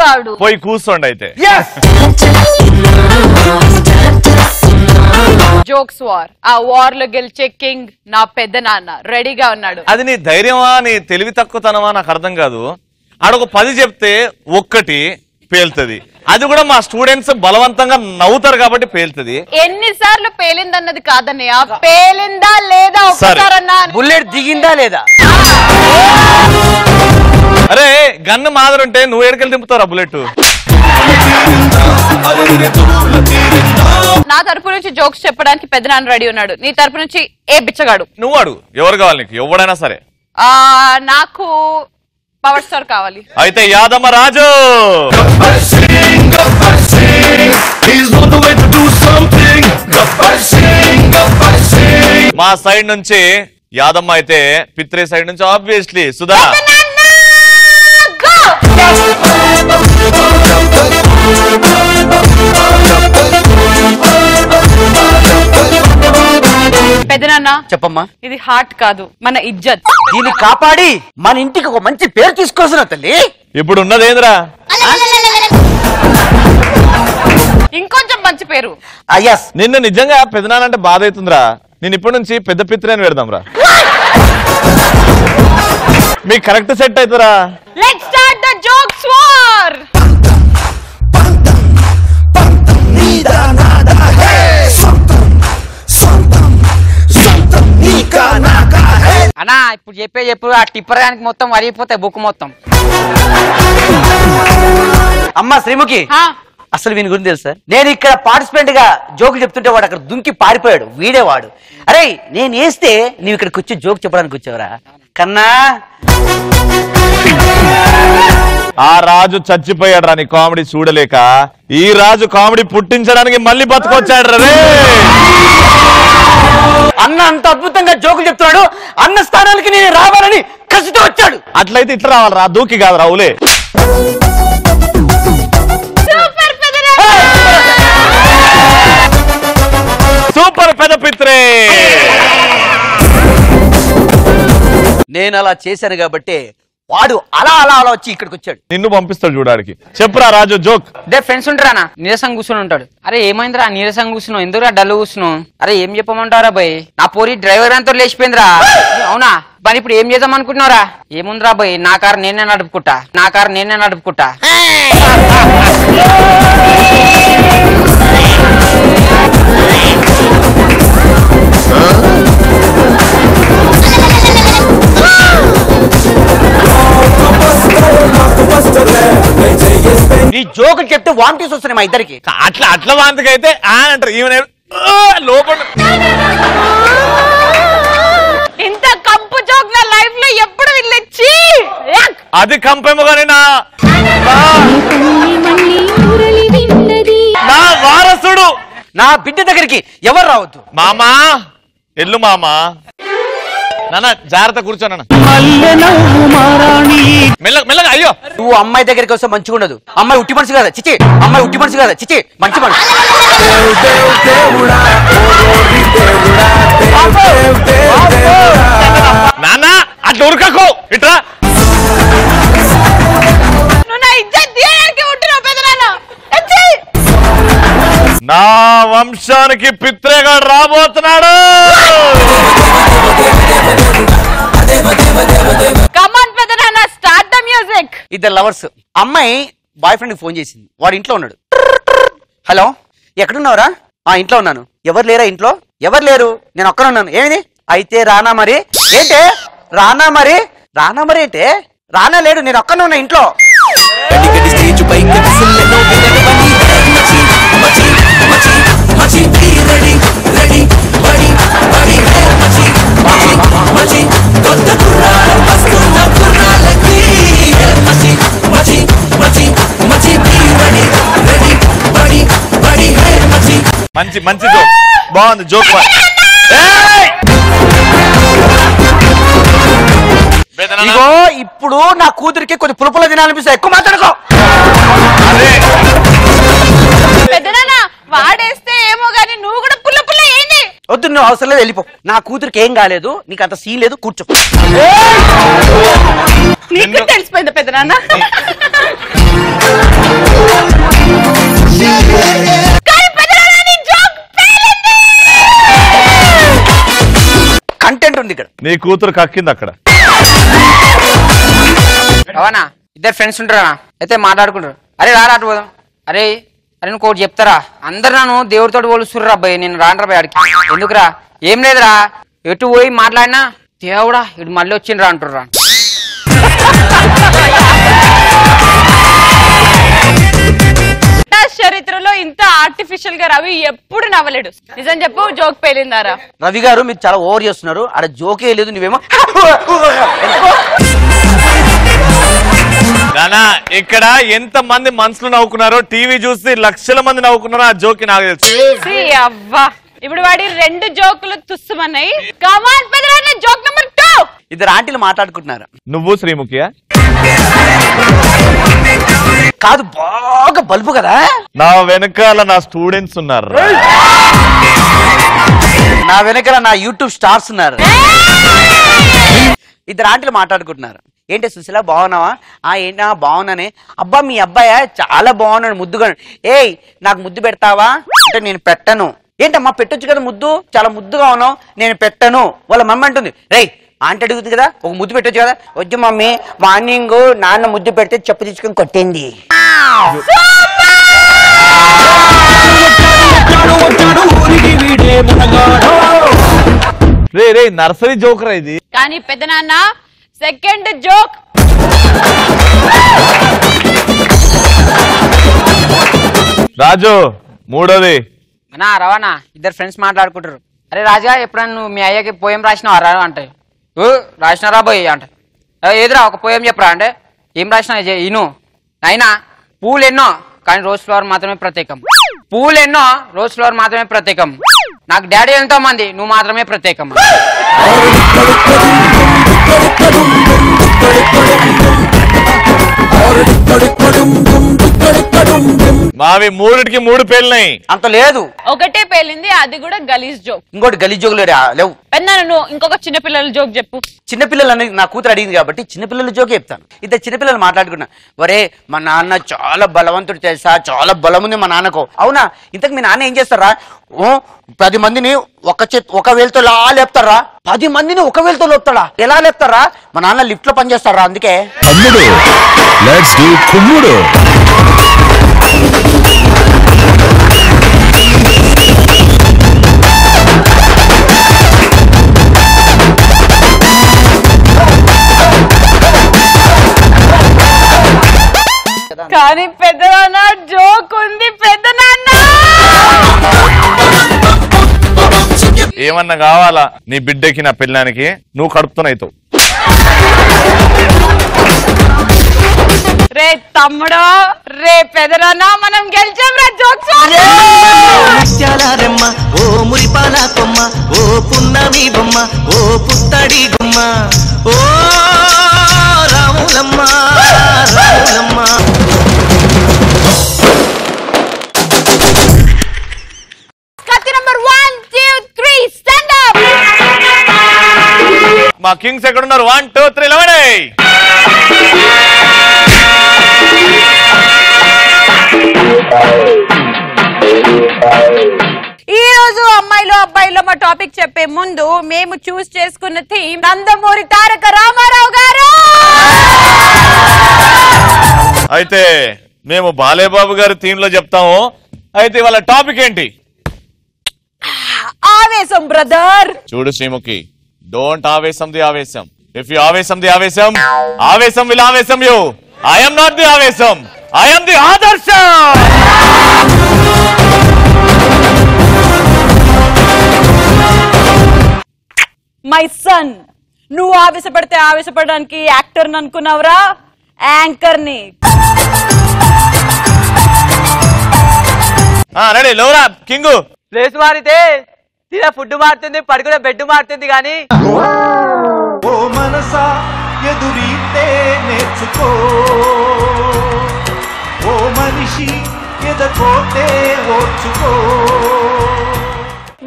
గాడు పోయి కూర్చోండి అయితే. Jokes war. ఆ వార్ లో గెలిచే కింగ్ నా పెద్ద నాన్న రెడీగా ఉన్నాడు. అది నీ ధైర్యమా నీ తెలివి తక్కువతనమా నాకు అర్థం కాదు. ఆడొక 10 చెప్తే ఒక్కటి పేలుతుంది. అది కూడా మా స్టూడెంట్స్ బలవంతంగా నవ్వుతారు కాబట్టి పేలుతుంది. ఎన్నిసార్లు పేలిందన్నది కాదన్నయ్య, పేలిందా లేదా ఒకసారన్నా, బుల్లెట్ దిగిందా లేదా. అరే గన్ను మాదరుంటే నువ్వు ఎక్కడికి దింపుతారా బుల్లెట్? నా తరపు నుంచి జోక్స్ చెప్పడానికి పెద్ద నాన్న రెడీ ఉన్నాడు. నీ తరపు నుంచి ఏ బిచ్చగాడు? నువ్వు అడుగు. ఎవరు కావాలి నీకు? ఎవడైనా సరే. నాకు పవర్ స్టార్ కావాలి. అయితే యాదమ్మ రాజు. మా సైడ్ నుంచి యాదమ్మ అయితే పిత్రే సైడ్ నుంచి ఆబ్వియస్లీ సుధా. పెద్దనాన్న చెప్పమ్మా. ఇది హార్ట్ కాదు, మన ఇజ్జత్. దీన్ని కాపాడి మన ఇంటికి ఒక మంచి పేరు తీసుకోవాల్సిన తల్లి. ఇప్పుడు ఉన్నదేంద్రా? ఇంకొంచెం మంచి పేరు. నిన్ను నిజంగా పెద్దనానంటే బాధ అవుతుందిరా. నేను ఇప్పటి నుంచి పెద్ద పిత్రే అని పెడదాం రా. మీకు కరెక్ట్ సెట్ అవుతారా? Let's start the jokes war. అన్నా ఇప్పుడు చెప్పు. ఆ టిప్పర్ గానికి మొత్తం వరిగిపోతాయి బుక్ మొత్తం. అమ్మా శ్రీముఖి, అసలు వీని గురించి తెలుసా? నేను ఇక్కడ పార్టిసిపెంట్ గా జోకులు చెప్తుంటే వాడు అక్కడ దుంకి పారిపోయాడు. వీడేవాడు. అరే నేను వేస్తే నీవు ఇక్కడికి వచ్చి జోక్ చెప్పడానికి వచ్చావురా కన్నా. ఆ రాజు చచ్చిపోయాడు రా నీ కామెడీ చూడలేక. ఈ రాజు కామెడీ పుట్టించడానికి మళ్ళీ బతుకొచ్చాడు రే. అన్న అంత అద్భుతంగా జోకులు చెప్తున్నాడు. అన్న స్థానానికి నేను రావాలని కసితో వచ్చాడు. అట్లయితే ఇట్లా రావాలి రా, దూకి కాదు రావులే. సూపర్ పెద్ద పిత్రే. నేను అలా చేశాను కాబట్టి వాడు అలా అలా అలా వచ్చి ఇక్కడికి వచ్చాడు. నిన్ను పంపిస్తాడు చూడడానికి. చెప్పురా రాజు జోక్. అదే ఫ్రెండ్స్ ఉంటారా నీరసం కూర్చుని ఉంటాడు. అరే ఏమైందిరా నీరసం కూర్చున్నావు, ఎందుకురా డల్ కూర్చున్నావు? అరే ఏం చెప్పమంటారా భయ్, నా పోరి డ్రైవర్ అంతా లేచిపోయిందిరా. అవునా పని ఇప్పుడు ఏం చేద్దాం అనుకుంటున్నారా? ఏముందిరా భయ్, నా కారు నేనే నడుపుకుంటా. నీ జోకులు చెప్తే వామిటింగ్స్ వస్తున్నాయి మా ఇద్దరికి. అట్లా వాంతికి అయితే అంటారు. ఈమె లోపల ఇంత కంపు జోక్ నా లైఫ్ లో ఎప్పుడు వెళ్ళొచ్చి. అది కంపేమో కానీ నా వారసుడు నా బిడ్డ దగ్గరికి ఎవరు రావద్దు. మామా ఎల్లు మామా. నాన్న జాగ్రత్త కూర్చోనన్న. మెల్లగా. అయ్యో నువ్వు అమ్మాయి దగ్గరికి వస్తే మంచిగా ఉండదు. అమ్మాయి ఉట్టి మనిషి కదా చిచి. మంచి మనిషి. నాన్న అట్లా ఉరకకు. ఇట్రా. నా వంశానికి పిత్రేగా రాబోతున్నాడు. ఇద్దరు లవర్స్. అమ్మాయి బాయ్ ఫ్రెండ్ కి ఫోన్ చేసింది. వాడు ఇంట్లో ఉన్నాడు. హలో ఎక్కడున్నావురా? ఇంట్లో ఉన్నాను. ఎవరు లేరా ఇంట్లో? ఎవరు లేరు, నేను ఒక్కనే ఉన్నాను. ఏమిది అయితే రానా మరి? ఏంటే రానా మరి ఏంటే? రానా లేడు, నేను ఒక్కనే ఉన్నా ఇంట్లో. మంచి జోక్ బాగుంది. జోక్ ఇగో ఇప్పుడు నా కూతురికి కొద్ది పులుపుల తినాలనిపిస్తా. ఎక్కువ మాట్లాడుకో. వాడేస్తే ఏమో గానీ నువ్వు కూడా పుల్ల ఏంటి? వద్దు, నువ్వు అవసరం లేదు, వెళ్ళిపో. నా కూతురికి ఏం కాలేదు, నీకు అంత సీన్ లేదు, కూర్చో. నీకు తెలిసిపోయింది పెద్దనాన్న. నీ కూతురు కక్కింది అక్కడ. అవునా ఇద్దరు ఫ్రెండ్స్ ఉంటారా అయితే మాట్లాడుకుంటారు. అరే రారా అటు పోదాం. అరే అరే నువ్వు ఒకటి చెప్తారా అందరు నన్ను దేవుడితో పోలుస్తుర్రా అబ్బాయి నేను రాను రా ఆడికి. ఎందుకురా ఏం లేదురా ఎటు పోయి మాట్లాడినా దేవుడా ఇటు మళ్ళీ వచ్చిండ్రా అంటుర్రా. చరిత్రలో ఇంత ఆర్టిఫిషియల్ గా రవి ఎప్పుడు నవ్వలేడు. నిజం చెప్పు జోక్ పేలిందారా? రవి గారు మీరు చాలా ఓవర్ చేస్తున్నారు. ఆడ జోకే లేదు, నువ్వేమో నానా ఇక్కడ ఎంత మంది మనసులు నవ్వుకున్నారో టీవీ చూసి లక్షల మంది నవ్వుకున్నారో ఆ జోకి నాకు తెలుసు. అవ్వా ఇప్పుడు వాడి 2 జోకులు తుస్సుమన్నాయి. కమాన్ పెదరాన్న జోక్ నెంబర్ 2. ఇద్దరు ఆంటీలు మాట్లాడుకుంటున్నారు. నువ్వు శ్రీముఖియా? కాదు బాగా బల్బు కదా. నా వెనకాల నా స్టూడెంట్స్ ఉన్నారు. నా వెనకాల నా యూట్యూబ్ స్టార్స్ ఉన్నారు. ఇద్దరు ఆంటీలు మాట్లాడుకుంటున్నారు. ఏంటి సుశీల బాగున్నావా? ఏంటా బాగున్నానే. అబ్బా మీ అబ్బాయా చాలా బాగున్నాడు ముద్దుగా. ఏయ్ నాకు ముద్దు పెడతావా అంటే నేను పెట్టను. ఏంటమ్మా పెట్టొచ్చు కదా ముద్దు, చాలా ముద్దుగా ఉన్నావు. నేను పెట్టను. వాళ్ళ మమ్మీ అంటుంది రేయ్ ఆంటీ అడుగుతుంది కదా ఒక ముద్దు పెట్టొచ్చు కదా. వద్దు మమ్మీ మార్నింగ్ నాన్న ముద్దు పెడితే చెప్పు తీసుకొని కొట్టింది. రే రే నర్సరీ జోకరా ఇది. కానీ పెద్దనాన్న సెకండ్ జోక్. రాజు మూడోది. అన్నా రవాణా ఇద్దరు ఫ్రెండ్స్ మాట్లాడుకుంటారు. అరే రాజా ఎప్పుడన్నా నువ్వు మీ అయ్యకి పోయం రాసినావు రా అంటే రాసినారా పోయి అంటే ఏదిరా ఒక పోయం చెప్పరా అంటే ఏం రాసినా ఇను అయినా పూలు ఎన్నో కానీ రోజ్ ఫ్లవర్ మాత్రమే ప్రత్యేకం. పూలు ఎన్నో రోజ్ ఫ్లవర్ మాత్రమే ప్రత్యేకం. నాకు డాడీ ఎంతో మంది నువ్వు మాత్రమే ప్రత్యేకం. మావి 3కి 3 పేలినాయి. అంత లేదు ఒకటే పేలింది అది కూడా గలీజ్ జోక్. ఇంకోటి గలీజ్ జోకులు లేవు. పెద్దనాన్న నువ్వు ఇంకొక చిన్న పిల్లల జోక్ చెప్పు. చిన్నపిల్లలు అనేది నా కూతురు అడిగింది కాబట్టి చిన్నపిల్లల జోకే చెప్తాను. ఇద్దరు చిన్నపిల్లలు మాట్లాడుకున్నా. ఒరే మా నాన్న చాలా బలవంతుడు తెలుసా, చాలా బలం ఉంది మా నాన్నకు. అవునా ఇంతకు మీ నాన్న ఏం చేస్తారా? 10 మందిని ఒక వేలుతో లేపుతారా? 10 మందిని ఒక వేలుతో లేపుతాడా? ఎలా లేపుతారా? మా నాన్న లిఫ్ట్ లో పనిచేస్తారా అందుకే. కానీ పెద్దనాన్న జోక్ ఉంది. పెద్దనాన్న ఏమన్నా కావాలా నీ బిడ్డకి నా పిల్లానికి? నువ్వు కడుపుతున్నాయితావు. రే తమ్ముడు రే పెదనాన్న మనం గెలిచాం రా. జోక్స్ ముత్యాలమ్మ ఓ మురిపాల కొమ్మ ఓ పున్నమి బొమ్మ ఓ పుత్తడి గుమ్మ ఓ రాములమ్మ రాములమ్మ. కత్తి నంబర్ 1 2 3 స్టాండ్ అప్. మా కింగ్స్ ఎక్కడున్నారు? 1 2 3 లేవండి. ఈ రోజు అమ్మాయిలు అబ్బాయిలో మా టాపిక్ చెప్పే ముందు మేము చూస్ చేసుకున్న థీమ్ నందమూరి తారక రామారావు గారు. అయితే మేము బాలేబాబు గారి థీమ్ లో చెప్తాము. అయితే వాళ్ళ టాపిక్ ఏంటి? ఆవేశం బ్రదర్. చూడు శ్రీముఖి, డోంట్ ఆవేశం ది ఆవేశం. ఇఫ్ యు ఆవేశం ది ఆవేశం, ఆవేశం విల్ ఆవేశం you. I am not the ఆవేశం, I am ది ఆదర్శం. మై సన్ నువ్వు ఆవేశపడితే ఆవేశపడడానికి యాక్టర్ అనుకున్నావురా? యాంకర్ ని. Ready LoRa king. ప్లేస్ మారితే తినే ఫుడ్ మారుతుంది, పడుకునే బెడ్ మారుతుంది. కానీ ఓ మనసా ఎదురీతే నేర్చుకో, ఓ మనిషి ఎదకోతే ఓర్చుకో.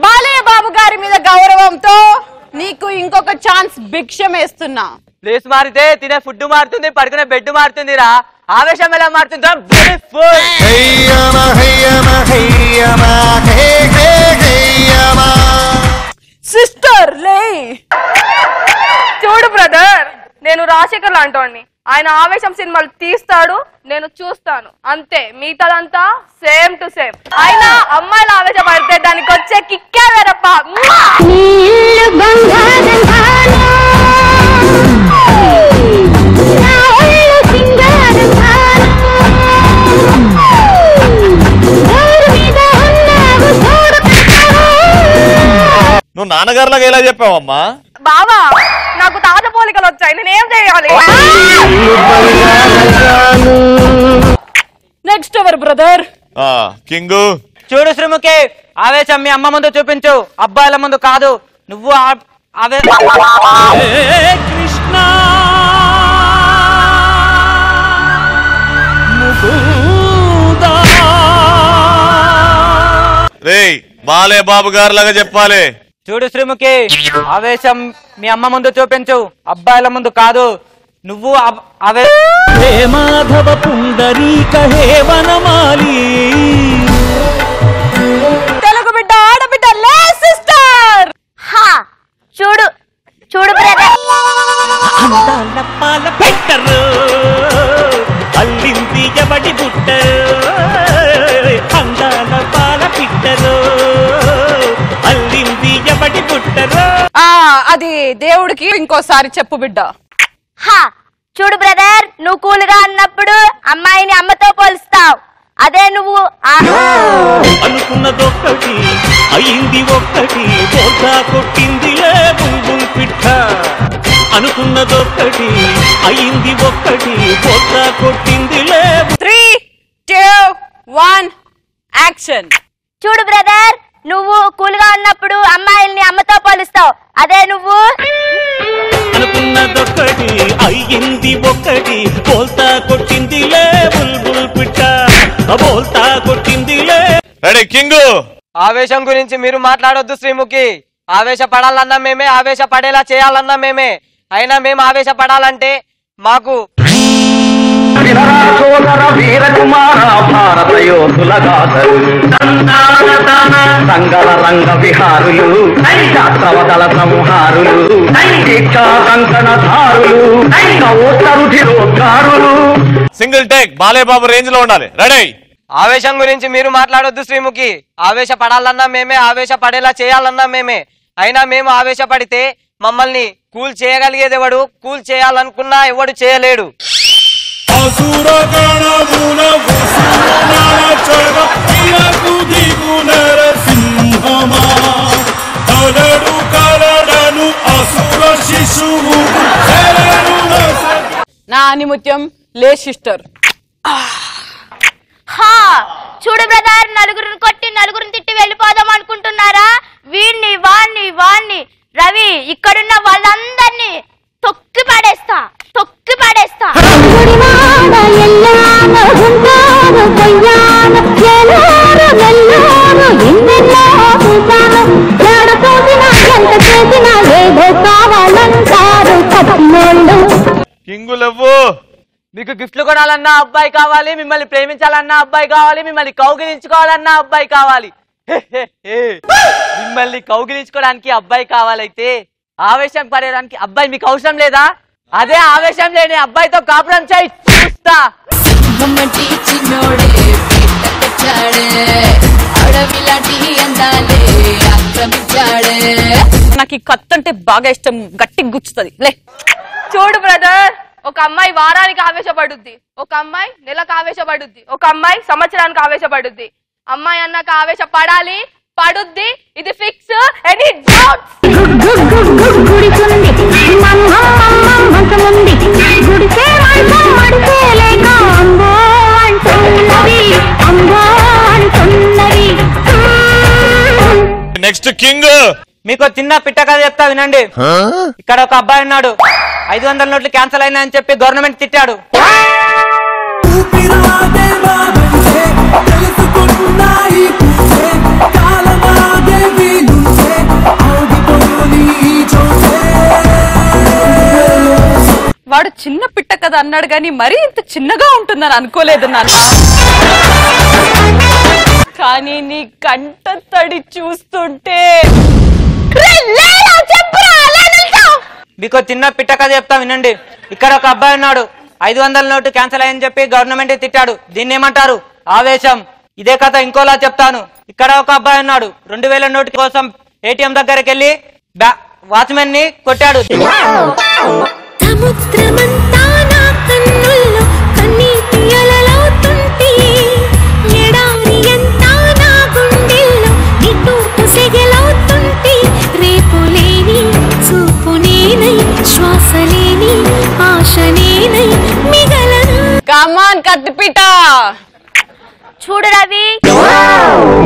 బాలయ్య బాబు గారి మీద గౌరవంతో నీకు ఇంకొక ఛాన్స్ భిక్షం వేస్తున్నా. ప్లేస్ మారితే తినే ఫుడ్ మారుతుంది, పడుకునే బెడ్ మారుతుంది రా. ఆవేశం ఎలా మారుతుందా? సిస్టర్ లే చూడు బ్రదర్, నేను రాజశేఖర్ లాంటోడిని. ఆయన ఆవేశం సినిమాలు తీస్తాడు, నేను చూస్తాను, అంతే. మిగతాదంతా సేమ్ టు సేమ్. ఆయన అమ్మాయిలు ఆవేశపడితే దానికి వచ్చే కిక్కే వేరప్ప. నువ్వు నాన్నగారులాగా ఎలా చెప్పావమ్మా? బావా, నాకు తాత పోలికలు వచ్చాయి, నేనేం చేయాలి? నెక్స్ట్ ఎవరు బ్రదర్? కింగు. చూడు శ్రీముఖి, ఆవేశం మీ అమ్మ ముందు చూపించు, అబ్బాయిల ముందు కాదు. నువ్వు కృష్ణ రేయ్ బాలే బాబు గారు లాగా చెప్పాలి. చూడు శ్రీముఖి, ఆవేశం మీ అమ్మ ముందు చూపించు, అబ్బాయిల ముందు కాదు. నువ్వు హే మాధవ పుండరీక హే వనమాలి. తెలుగు బిడ్డ, ఆడబిడ్డ, లే సిస్టర్. చూడు చూడు బ్రదర్, అందాల పాల పెట్టరు అల్లింది ఎవడి బుట్టరు. అందాల పాల పిట్టరు అల్లింది ఎవడి బుట్టరు. అది దేవుడికి ఇంకోసారి చెప్పు బిడ్డ. చూడు బ్రదర్, నువ్వు కూల్గా అన్నప్పుడు అమ్మాయిని అమ్మతో పోలుస్తావు, అదే నువ్వు అనుకున్నదొక్కటి అయింది ఒక్కటి, పోతా కొట్టిందిలే బుల్బుల్ పిట్ట. అనుకున్నదొక్కటి అయింది ఒక్కటి, పోతా కొట్టిందిలే. 3, 2, 1 యాక్షన్. చూడు బ్రదర్, నువ్వు కూల్గా ఉన్నప్పుడు అమ్మాయిల్ని అమ్మతో పోలుస్తావు, అదే నువ్వు అనుకున్నదొక్కటి అయ్యింది ఒక్కటి, పోల్తా కొట్టిందిలే బుల్బుల్ పిట్ట. బోల్తా కొట్టిందిలే. Ready king. ఆవేశం గురించి మీరు మాట్లాడొద్దు శ్రీముఖి. ఆవేశపడాలన్నా మేమే, ఆవేశపడేలా చేయాలన్నా మేమే. అయినా మేము ఆవేశపడాలంటే మాకు వీరకుమార భారత యోధుల గాథలు, సంగల రంగ విహారులు, శాస్త్రవదల సంహారులు, దీక్షా కంకణధారులు, రుధిరోద్గారులు. సింగిల్ టేక్ బాలే బాబు రేంజ్ లో ఉండాలి. రెడీ. ఆవేశం గురించి మీరు మాట్లాడొద్దు శ్రీముఖి. ఆవేశపడాలన్నా మేమే, ఆవేశపడేలా చేయాలన్నా మేమే. అయినా మేము ఆవేశపడితే మమ్మల్ని కూల్ చేయగలిగేదెవడు? కూల్ చేయాలనుకున్నా ఎవడు చేయలేడు. నా ఆనిముత్యం లే సిస్టర్. చూడు బ్రదర్, నలుగురిని కొట్టి నలుగురిని తిట్టి వెళ్ళిపోదాం అనుకుంటున్నారా? వీణ్ణి వాణ్ణి వాణ్ణి రవి ఇక్కడున్న వాళ్ళందరినీ తొక్కి పడేస్తా, తొక్కి పడేస్తా. కింగులవ్వు. మీకు గిఫ్ట్లు కొనాలన్నా అబ్బాయి కావాలి, మిమ్మల్ని ప్రేమించాలన్నా అబ్బాయి కావాలి, మిమ్మల్ని కౌగిలించుకోవాలన్నా అబ్బాయి కావాలి. మిమ్మల్ని కౌగిలించుకోవడానికి అబ్బాయి కావాలైతే ఆవేశం పడేయడానికి అబ్బాయి మీకు అవసరం లేదా? అదే ఆవేశం లేని అబ్బాయితో కాపురం చేయి, చూస్తా. నాకు ఈ కత్తి అంటే బాగా ఇష్టం, గట్టి గుచ్చుతుంది. లే. చూడు బ్రదర్, ఒక అమ్మాయి వారానికి ఆవేశపడుద్ది, ఒక అమ్మాయి నెలకు ఆవేశపడుద్ది, ఒక అమ్మాయి సంవత్సరానికి ఆవేశపడుద్ది. అమ్మాయి అన్నాక ఆవేశపడాలి, పడుద్ది, ఇది fix. Any doubts? Next king. మీకు చిన్న పిట్ట కథ చెప్తా వినండి. ఇక్కడ ఒక అబ్బాయి ఉన్నాడు, 500 నోట్లు క్యాన్సిల్ అయినా అని చెప్పి గవర్నమెంట్ తిట్టాడు. వాడు చిన్న పిట్ట కదా అన్నాడు గాని మరీ ఇంత చిన్నగా ఉంటుందని అనుకోలేదు నాన్న. కానీ నీ కంట తడి చూస్తుంటే మీకు తిన్న పిట్ట కథ చెప్తా వినండి. ఇక్కడ ఒక అబ్బాయి ఉన్నాడు, 500 నోటు క్యాన్సిల్ అయ్యని చెప్పి గవర్నమెంట్ తిట్టాడు. దీన్ని ఏమంటారు? ఆవేశం. ఇదే కథ ఇంకోలా చెప్తాను. ఇక్కడ ఒక అబ్బాయి ఉన్నాడు, 2000 నోటు కోసం ఏటీఎం దగ్గరికి వెళ్ళి వాచ్మెన్ ని కొట్టాడు. కమాన్ కత్తిపీట. చూడు రవి,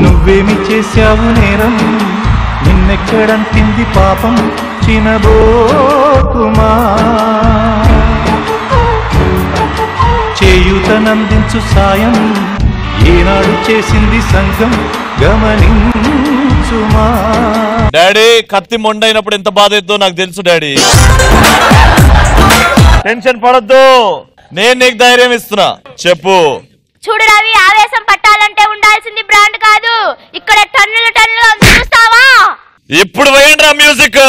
నువ్వేమి చేశావు నేరం, నిన్నెక్కడంతింది పాపం చినబోకుమా, చేయూతనందించు సాయం ఏనాడు చేసింది సంఘం గమనించుమా. డాడీ కత్తి మొండైనప్పుడు ఎంత బాధ అవుతుందో నాకు తెలుసు డాడీ. టెన్షన్ పడొద్దు, నేను నీకు ధైర్యం ఇస్తున్నా. చెప్పు. చూడు రవి, ఆవేశం పట్టాలంటే ఉండాల్సింది బ్రాండ్ కాదు, ఇక్కడ టన్నులు టన్నులు చూస్తావా? ఇప్పుడు వేయండి మ్యూజిక్.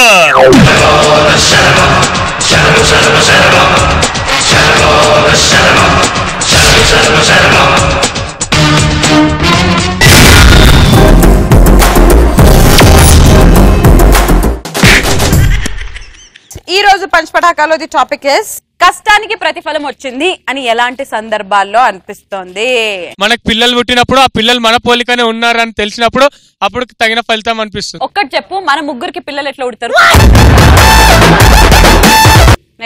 ఈ రోజు పంచ్ పటాకాలోది టాపిక్ ఇస్ కష్టానికి ప్రతిఫలం వచ్చింది అని ఎలాంటి సందర్భాల్లో అనిపిస్తోంది? మనకు పిల్లలు పుట్టినప్పుడు ఆ పిల్లలు మన పోలికనే ఉన్నారని తెలిసినప్పుడు అప్పుడు తగిన ఫలితం అనిపిస్తుంది. ఒక్కటి చెప్పు, మన ముగ్గురికి పిల్లలు ఎట్లా పుడతారు?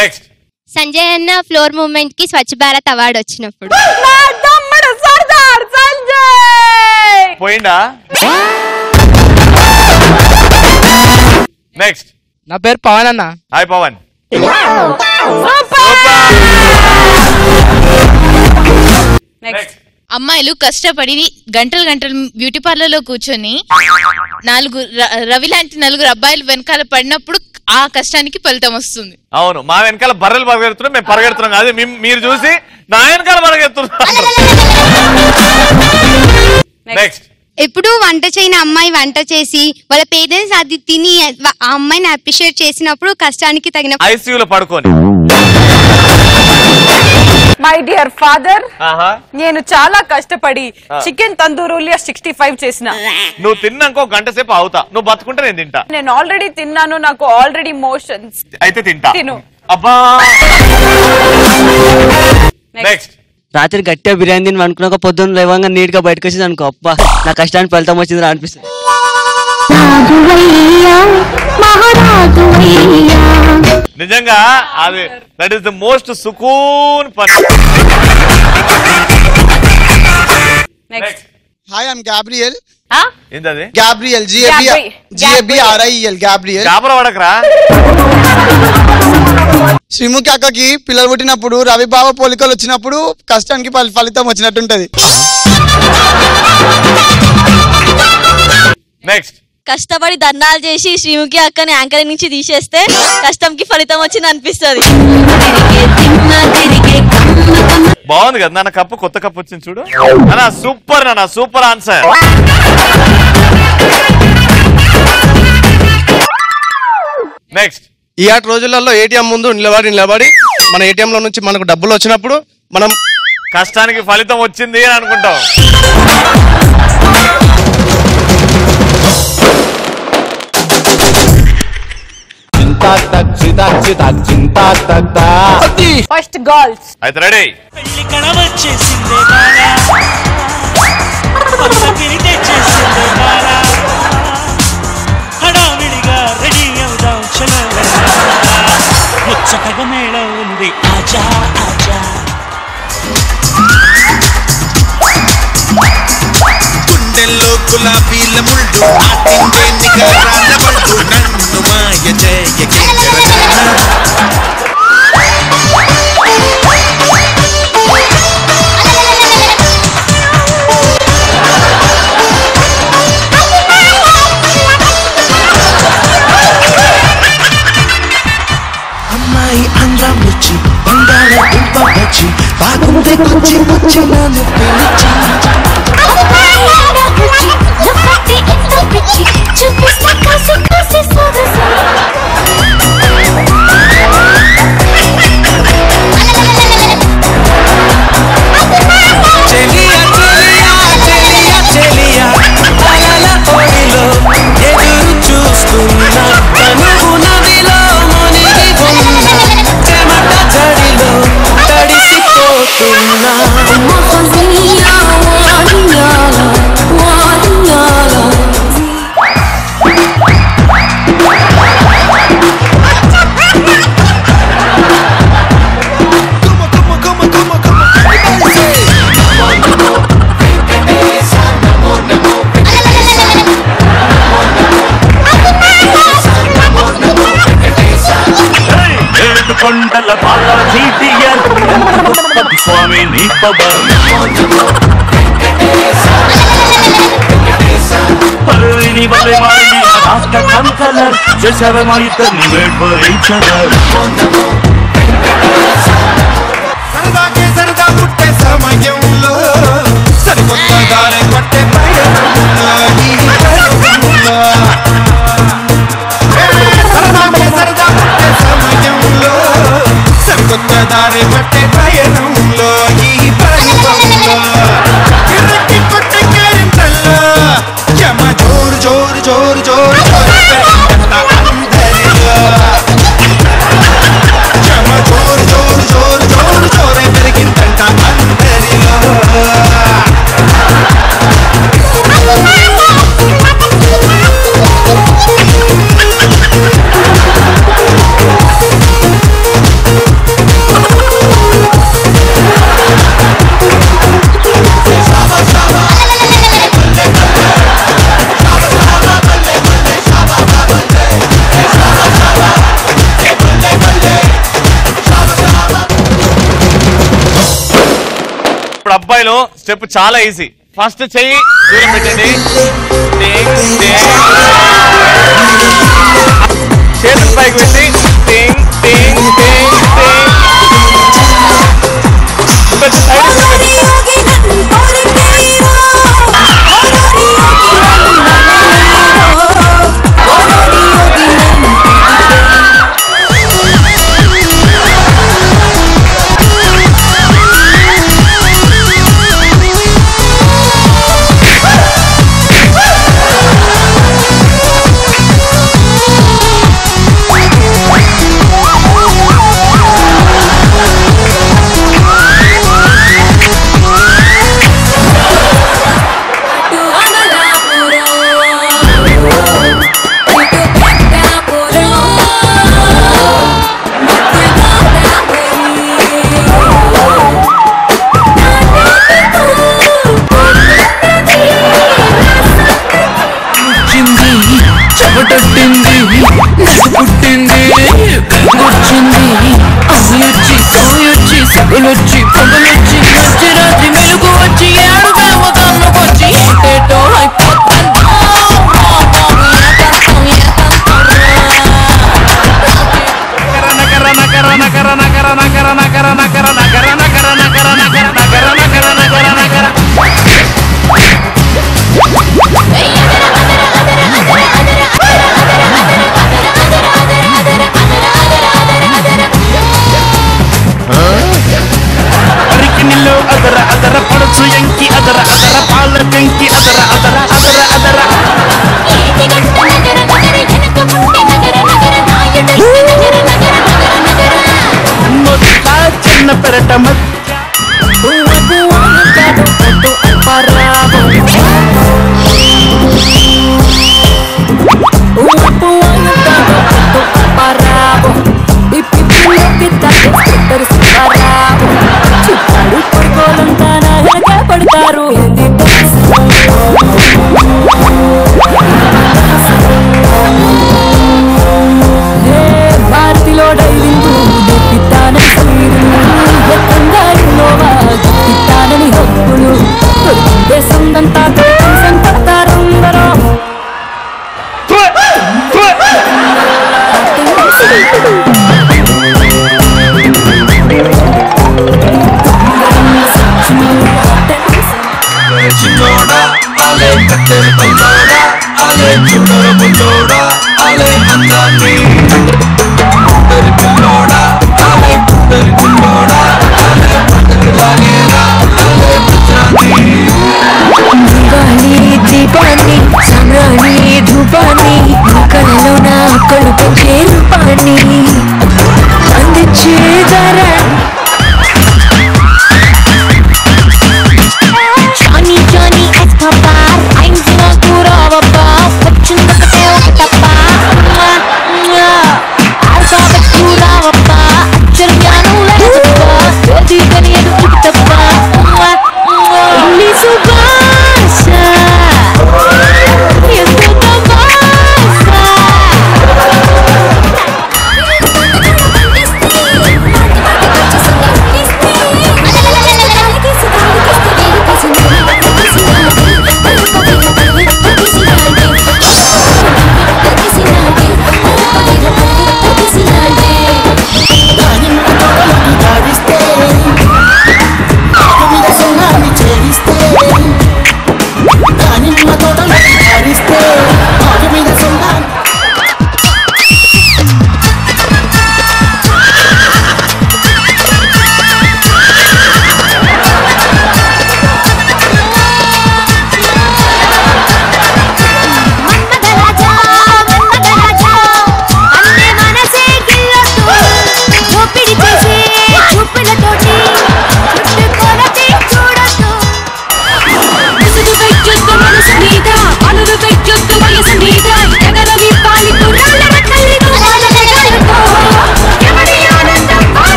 నెక్స్ట్. సంజయ్ అన్న ఫ్లోర్ మూవ్మెంట్ కి స్వచ్ఛ భారత్ అవార్డు వచ్చినప్పుడు. పోయిందా? నెక్స్ట్. నా పేరు పవన్ అన్న. హాయ్ పవన్. నెక్స్ట్. అమ్మాయిలు కష్టపడి గంటలు గంటలు బ్యూటీ పార్లర్ లో కూర్చొని రవి లాంటి 4 అబ్బాయిలు వెనకాల పడినప్పుడు ఆ కష్టానికి ఫలితం వస్తుంది. అవును, మా వెనకాల బర్రెలు పరిగెడుతున్నాం, మేము పరిగెడుతున్నాం కాదు, మీరు చూసి నా వెనకాల పరిగెడుతున్నాం. నెక్స్ట్. ఎప్పుడు వంట చేయని అమ్మాయి వంట చేసి వాళ్ళ పేరెంట్స్ అది తిని ఆ అమ్మాయిని అప్రిషియేట్ చేసినప్పుడు కష్టానికి తగిన ఐసీయూలో పడుకొని. మై డియర్ ఫాదర్, నేను చాలా కష్టపడి చికెన్ తందూరులియా 65 చేసిన. నువ్వు తిన్నాక ఒక గంట సేపు అవుతా, నువ్వు బతుకుంటే నేను తింటా. నేను ఆల్రెడీ తిన్నాను, నాకు ఆల్రెడీ మోషన్స్. అయితే తింటా. తిను. అబ్బా. నెక్స్ట్. రాత్రి గట్టిగా బిర్యానీ తిని అనుకున్నాక పొద్దున్న లేవంగా నీట్ గా బయటకు వచ్చింది అనుకో, అబ్బా నా కష్టానికి ఫలితం వచ్చింది అనిపిస్తుంది. నిజంగా అది దట్ ఈస్ ద మోస్ట్ సుకూన్ పని. నెక్స్ట్. Hi, I'm Gabriel. ఏంటది? Gabriel, GABRIEL, Gabriel. గాబరా పడకరా. శ్రీముఖి అక్కకి పిల్లలు పుట్టినప్పుడు రవి బావ పోలికలు వచ్చినప్పుడు కష్టానికి ఫలితం వచ్చినట్టుంటది. నెక్స్ట్. కష్టపడి ధర్నాలు చేసి శ్రీముఖి అక్కని యాంకరింగ్ నుంచి తీసేస్తే కష్టంకి ఫలితం వచ్చింది అనిపిస్తుంది. బాగుంది కదా నాన్న, కప్పు కొత్త కప్పు వచ్చింది చూడు. నాన్న సూపర్, నాన్న సూపర్ ఆన్సర్. నెక్స్ట్. ఈ ఆట రోజులలో ఏటీఎం ముందు నిలబడి మన ఏటీఎం లో నుంచి మనకు డబ్బులు వచ్చినప్పుడు మనం కష్టానికి ఫలితం వచ్చింది అని అనుకుంటాం. First girls. అయితే రెడీ. హడావిడిగా రెడీ అవుదాం చలో, ముచ్చటగా మేళ ఉంది ఆజా ఆజా. గుండెల్లో గులాబీల ముళ్ళు నాటిందే నిగరాల పళ్ళు, నన్ను మాయ చేయకే అమ్మాయి అందం వచ్చి బంగాళ దుంప వచ్చి బాగుంది కుచ్చి కుచ్చి నన్ను పిలిచి చూపిస్తా కాసి కాసి సొగసు. పాల పాల జీటియర్ గొప్పది స్వామి నీ పవర్ పల్లిని వలె మారి రాష్ట్ర కంకలర్ చేశారు మా ఇద్దరిని మేడ్ ఫర్ ఈచ్ అదర్ సరదాకే సరదా పుట్టే సమయంలో సరికొత్త దారి పట్టే సరదాకే సరదా పుట్టే సమయంలో సరికొత్త దారి పట్టే ప్రయాణంలో ఈ ప్రయాణంలో కిరకి కొట్టే కేరింతల్లో యమ జోరు జోరు జోరు జోరు అందరిలో యమ జోరు జోరు జోరు జోరు జోరే పెరిగిందంట అందరిలో ఇప్పుడు అబ్బాయిలో స్టెప్ చాలా ఈజీ. ఫస్ట్ చెయ్యి దూరం పెట్టండి, చేతుల పైకి పెట్టి టింగ్ టింగ్ టింగ్ టింగ్ సైడ్ పగులొచ్చి పొగలొచ్చి వచ్చి రాత్రి మెలుగు వచ్చి ఏడుగా కన్నుకొచ్చి ఏటేటో ಅದರ ಅದರ ಪಡಸು ಎಂಕಿ ಅದರ ಅದರ ಪಾಲ ಬೆಂಕಿ ಅದರ ಅದರ ಅದರ ಅದರ ಮೊದಲ ಚಿನ್ನ ಪೆರಟ పడతారు భారతిలో డైవింగ్ పిత్తానని హక్కులు దేశందంతా పడతారు అందరూ చిన్నోడా అలే కత్తెర పల్లోడా అలే చుట్టర బుల్లోడా అలే అందాన్ని కుత్తరి పిల్లోడా అలే కుత్తరి పిల్లోడా అలే పట్టలాగేరా అలే పుచ్చాన్ని దీపాన్ని సంగ్రాన్ని ధూపాన్ని కళలో నా కళ్ళు పెంచే రూపాన్ని అందించే ధర Johnny, Johnny, it's Papa. I'm Zina Kura, Papa. What's in the potato, Papa?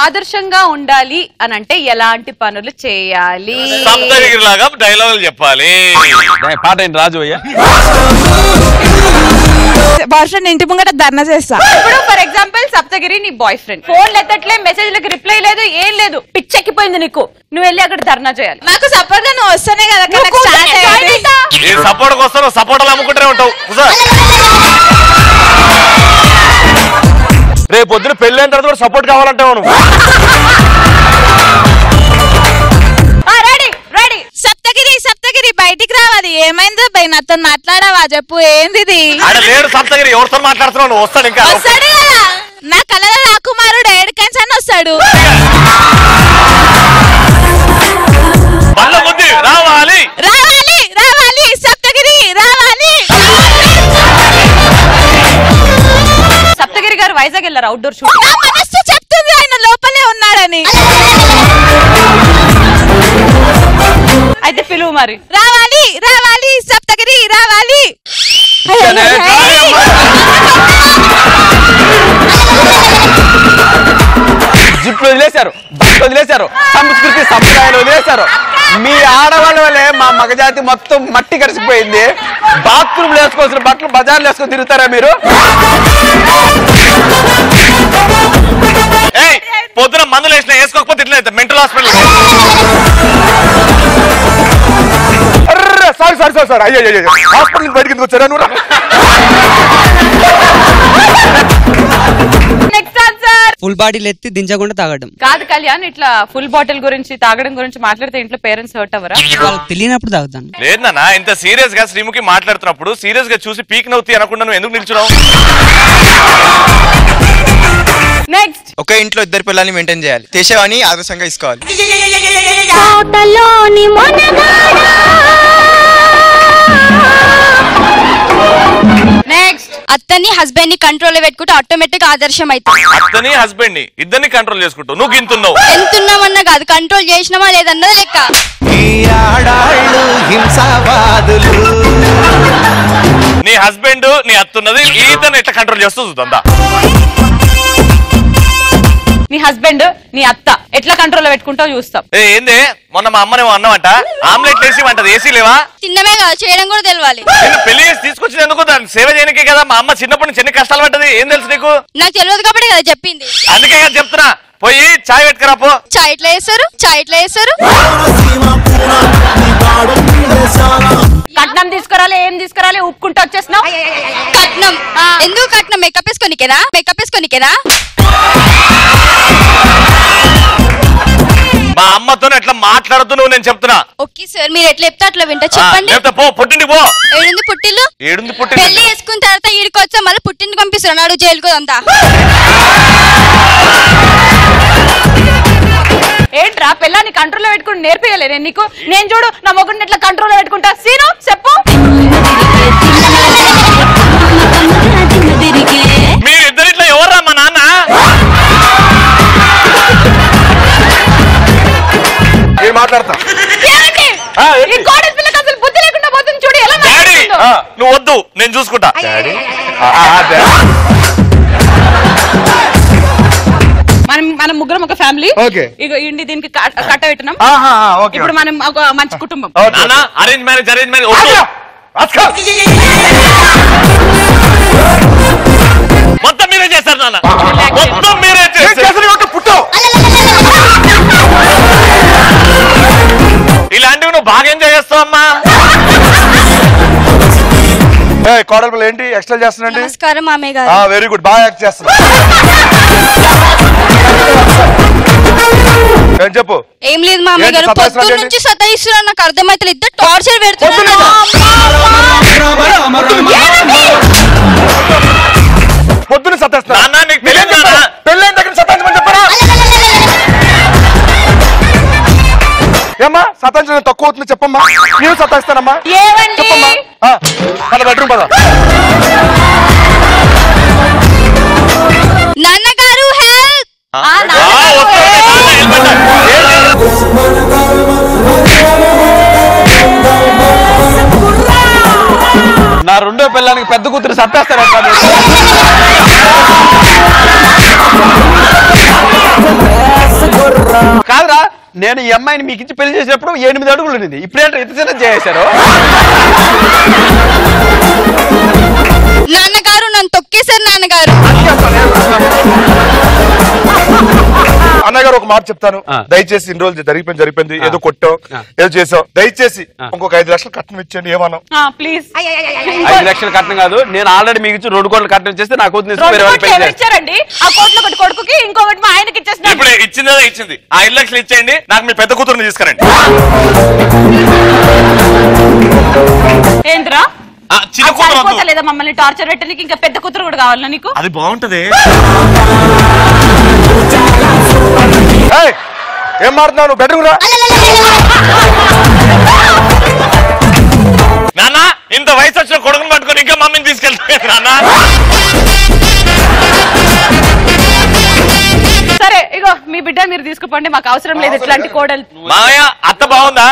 ఆదర్శంగా ఉండాలి అని అంటే ఎలాంటి పనులు చేయాలి? సప్తగిరిలాగా డైలాగులు చెప్పాలి. పాట ఏంటి రాజు అయ్యా? బాయ్ ఫ్రెండ్ ఇంటి ముంగట ధర్నా చేస్తా. ఇప్పుడు ఫర్ ఎగ్జాంపుల్ సప్తగిరి నీ బాయ్ ఫ్రెండ్ ఫోన్ ఎత్తట్లే, మెసేజ్లకు రిప్లై లేదు, ఏం లేదు, పిచ్చెక్కిపోయింది నీకు, నువ్వు వెళ్ళి అక్కడ ధర్నా చేయాలి. నాకు సపోర్ట్ గా నువ్వు వస్తేనే కదా సపోర్ట్ వస్తాను, సపోర్ట్ అమ్ముకుంటూనే ఉంటావు. రేపు పొద్దున పెళ్ళైన తర్వాత కూడా సపోర్ట్ కావాలంటావు నువ్వు. సప్తగిరి సప్తగిరి బయటికి రావాలి. ఏమైందో బై నాతో మాట్లాడావా చెప్పు, ఏంది లేడు సప్తగిరి, ఎవరితో మాట్లాడుతున్నావు నువ్వు? వస్తాడు ఇంకా వస్తాడు కదా, నా కళల రాకుమారుడు ఏడుకని వస్తాడు. రావాలి రావాలి రావాలి సప్తగిరి రావాలి. సప్తగిరి గారు వైజాగ్ వెళ్ళారు అవుట్డోర్ షూట్. నా మనస్సు చెప్తుంది ఆయన లోపలే ఉన్నాడని. అయితే పిలువు మరి. రావాలి రావాలి సప్తగిరి రావాలి. జుట్లు వదిలేశారు, జుట్లు వదిలేశారు, సంస్కృతి సంప్రదాయాలు వదిలేశారు. మీ ఆడవాళ్ళ వల్లే మా మగజాతి మొత్తం మట్టి కరిసిపోయింది. బాత్రూమ్ వేసుకోవాల్సిన బట్టలు బజార్లు వేసుకొని తిరుగుతారా మీరు? పొద్దున మందులు వేసిన వేసుకోకపోతే ఇట్లా mental hospital. Sorry sorry sorry sir, అయ్యో హాస్పిటల్ బయటకి వచ్చారా నువ్వు? ఫుల్ బాటిల్ ఎత్తి దించకుండా తాగడం కాదు కళ్యాణ్, ఇట్లా ఫుల్ బాటిల్ గురించి తాగడం గురించి మాట్లాడితే ఇంట్లో పేరెంట్స్ హర్ట్ అవ్వరా? తెలియనప్పుడు తాగుతాను. లేదు నాన్న, ఇంత సీరియస్ గా శ్రీముఖి మాట్లాడుతున్నప్పుడు సీరియస్ గా చూసి పీక్ నవ్వుతీ అనకుండా నువ్వు ఎందుకు నిల్చున్నావు? నెక్స్ట్, ఒకే ఇంట్లో ఇద్దరు పిల్లల్ని మెయింటైన్ చేయాలి. చేసేవాని ఆదర్శంగా తీసుకోవాలి. నెక్స్ట్, అత్తని హస్బెండ్ ని కంట్రోల్ లో పెట్టుకుంటే ఆటోమేటిక్ ఆదర్శం అవుతుంది. అత్తని హస్బెండ్ ని ఇద్దరిని కంట్రోల్ చేసుకుంటావు, నువ్వు గింతున్నావు. ఎంతున్నామన్నా కాదు, కంట్రోల్ చేసినామా లేదన్నది లెక్క. నీ హస్బెండ్ నీ అత్తున్నది, ఇద్దరిని ఎట్లా కంట్రోల్ చేస్తూ చూద్దా? నీ హస్బెండ్ నీ అత్త ఎట్లా కంట్రోల్ లో పెట్టుకుంటావు చూస్తాం. ఏందే మొన్న మా అమ్మనేమో అన్నమాట, ఆమ్లెట్ వేసి వంటది, ఏసీ లేవా? తిన్నమే కాదు, చేయడం కూడా తెలియాలి. పెళ్లి చేసి తీసుకొచ్చింది ఎందుకు? దాన్ని సేవ చేయడానికే కదా. మా అమ్మ చిన్నప్పటి నుంచి ఎన్ని కష్టాలు పడ్డది, ఏం తెలుసు నీకు? నాకు తెలియదు కాబట్టి కదా చెప్పింది. అందుకే కదా చెప్తున్నా, పోయి చాయ్ పెట్టుకురా పో. చాయ్ ఎట్లా చేస్తారు? చాయ్ ఎట్లా చేస్తారు? కట్నం తీసుకురాలి, ఏం తీసుకురాలి, ఉప్పుకుంటూ వచ్చేసినావు. కట్నం ఎందుకు? కట్నం మేకప్ వేసుకోనికేనా? మేకప్ వేసుకోనికేనా? మా అమ్మతో ఎట్లా మాట్లాడుతూ నువ్వు, నేను చెప్తున్నా. ఓకే సార్, మీరు ఎట్లా చెప్తే అట్లా వింటా. చెప్పండి. పో పుట్టింటి పో. ఏడుంది పుట్టిల్లు? ఏడుంది పుట్టిల్లు? పెళ్లి చేసుకున్న తర్వాత ఈడికొచ్చా మళ్ళీ పుట్టింటి పంపిస్తారు, నాడు జైలుకు అంతా. ఏంట్రా పిల్లని కంట్రోల్ లో పెట్టుకుని నేర్పియలే నేను నీకు? నేను చూడు నా మొగుడిని ఎట్లా కంట్రోల్ లో పెట్టుకుంటా. సీను చెప్పు. మీరిద్దరిట్లో ఎవర్రా మా నాన్న? నేను మాట్లాడతా. పిల్లకి అసలు బుద్ధి లేకుండా పోతుంది చూడు ఎలా మాట్లాడుతుందో. నువ్వు వద్దు, నేను చూసుకుంటా. మనం ముగ్గురం ఒక ఫ్యామిలీ. ఓకే. ఇగో ఇండి దీనికి కట్ట పెట్టినాం. ఇప్పుడు మనం ఒక మంచి కుటుంబం. అరేంజ్ మ్యారేజ్, అరేంజ్ మ్యారేజ్ మొత్తం మీరే చేస్తారు నాన్న, మొత్తం మీరే చేస్తారు. పుట్టు ఇలాంటివి నువ్వు బాగా ఎంజాయ్ చేస్తావు అమ్మా. కోడలు ఏంటి ఎక్స్ట్రా చేస్తున్నాండి? నమస్కారం మామయ్య గారు. వెరీ గుడ్, బాగా యాక్ట్ చేస్తున్నా. ఏం చెప్పు. ఏం లేదు మామయ్య గారు, పొద్దున్న నుంచి సతాయిస్తున్నారు, నాకు అర్థమైతే ఇద్దరు టార్చర్ పెడుతున్నారు. పొద్దున్న సతాయిస్తున్నా. పెళ్ళైన దగ్గర సతాయించమని చెప్పరా? ఏమ్మా సతాయించడం తక్కువ అవుతుంది చెప్పమ్మా. నేను సతాయిస్తానమ్మా. చెప్పమ్మా. పద బెడ్రూమ్ పద. నాన్నగారు హెల్ప్. నా రెండో పిల్లానికి పెద్ద కూతురు సత్తేస్తారా? కాదురా నేను ఈ అమ్మాయిని మీకు ఇచ్చి పెళ్లి చేసినప్పుడు 8 అడుగులు ఉంది. ఇప్పుడేంటో ఇంత చిన్న చేశారు. నాన్నగారు నన్ను తొక్కేశారు నాన్నగారు. అన్నగారు ఒక మాట చెప్తాను, దయచేసి ఇన్ని రోజులు జరిగిపోయింది, ఏదో కొట్టావు ఏదో చేసావు, దయచేసి ఇంకొక 5 లక్షలు కట్నం ఇచ్చండి. ఏమన్నా ప్లీజ్ 5 లక్షలు కట్నం కాదు, నేను ఆల్రెడీ మీకు ఇచ్చి 2 కోట్లు కట్నం చేస్తే నాకు ఇచ్చారండి. ఆ కోట్లు ఒకటి కొడుకుకి ఇంకొకటి మా ఆయనకి ఇచ్చేసిన. ఇప్పుడు ఇచ్చిందా ఇచ్చింది, ఆ 5 లక్షలు ఇచ్చేయండి, నాకు మీ పెద్ద కూతురుని తీసుకురండి. ఏంద్రా లేదా మమ్మల్ని టార్చర్ పెట్టడానికి ఇంకా పెద్ద కూతురు కూడా కావాలా నీకు? అది బాగుంటది. ఏం మారుతున్నావు? బెడ్రూమ్ రా నాన్న. ఇంత వయసు వచ్చిన కొడుకుని పట్టుకొని ఇంకా మమ్మీని తీసుకెళ్తాను నాన్న. సరే ఇగో మీ బిడ్డ మీరు తీసుకుపోండి, మాకు అవసరం లేదు ఇట్లాంటి కోడలు. మామయ్య అత్త బాగుందా?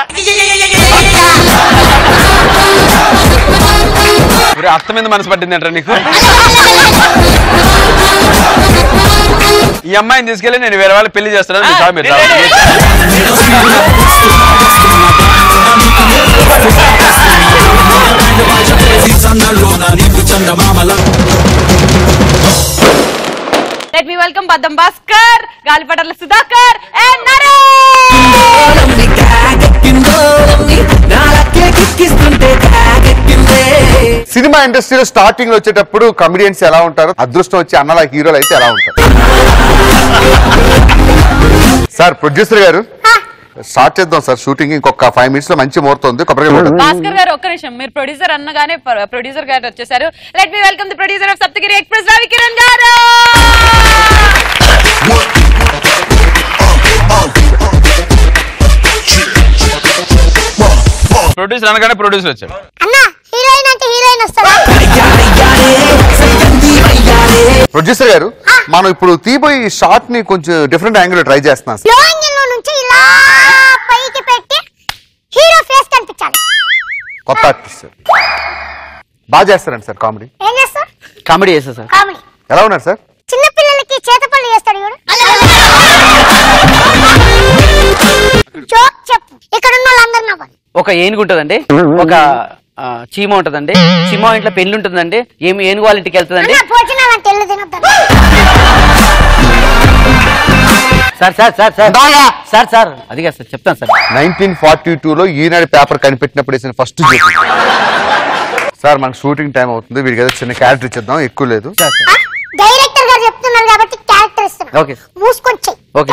అత్త మీద మనసు పట్టింది అంటారా నీకు? ఈ అమ్మాయిని తీసుకెళ్ళి నేను వేరే వాళ్ళు పెళ్లి చేస్తాను. Let me welcome Badam Bhaskar, Galipatarla Sudhakar and Nare. Cinema ఇండస్ట్రీలో స్టార్టింగ్ లో వచ్చేటప్పుడు కమెడియన్స్ ఎలా ఉంటారు, అదృష్టం వచ్చి అన్నలా హీరోలు అయితే ఎలా ఉంటారు? సార్ ప్రొడ్యూసర్ గారు స్టార్ట్ చేద్దాం సార్ షూటింగ్. ఇంకొక 5 minutes లో మంచి ముహూర్తం ఉంది. భాస్కర్ గారు ఒక్క నిమిషం, మీరు ప్రొడ్యూసర్ అన్నగానే ప్రొడ్యూసర్ గారు వచ్చేసారు. Let me welcome the producer of Saptagiri express Ravi Kiran గారు. ప్రొడ్యూసర్ అనగానే ప్రొడ్యూసర్ వచ్చాడు. ప్రొడ్యూసర్ గారు మనం ఇప్పుడు తీపోయి షార్ట్ ని కొంచెం డిఫరెంట్ యాంగిల్ లో ట్రై చేస్తున్నాం. కొత్త ఆర్టిస్ట్ బాగా చేస్తారండి సార్ కామెడీ. కామెడీ చేస్తా సార్. ఎలా ఉన్నారు సార్? చిన్న పిల్లలకి చేతపల్లి చేస్తాడు చెప్పు. ఇక్కడ ఉన్న వాళ్ళందరూ నవ్వాలి. ఒక ఏనుగు ఉంటదండి, ఒక చీమ ఉంటదండి, చీమ ఇంట్లో పెళ్లి ఉంటుందండి, ఏనుగు వాళ్ళ ఇంటికి వెళ్తుందండి. Sir sir sir sir sir sir అది కాదు సార్, చెప్తాను సార్. 1942లో ఈనాడు పేపర్ కనిపెట్టినప్పుడు వేసిన ఫస్ట్ జోక్ సార్. మనకు షూటింగ్ టైం అవుతుంది, వీడికి ఏదో చిన్న క్యారెక్టర్ ఇచ్చేద్దాం, ఎక్కువ లేదు. డైరెక్టర్ గారు చెప్తున్నారు కాబట్టి క్యారెక్టర్ ఇస్తున్నారు. ఓకే మూసుకొని ఓకే.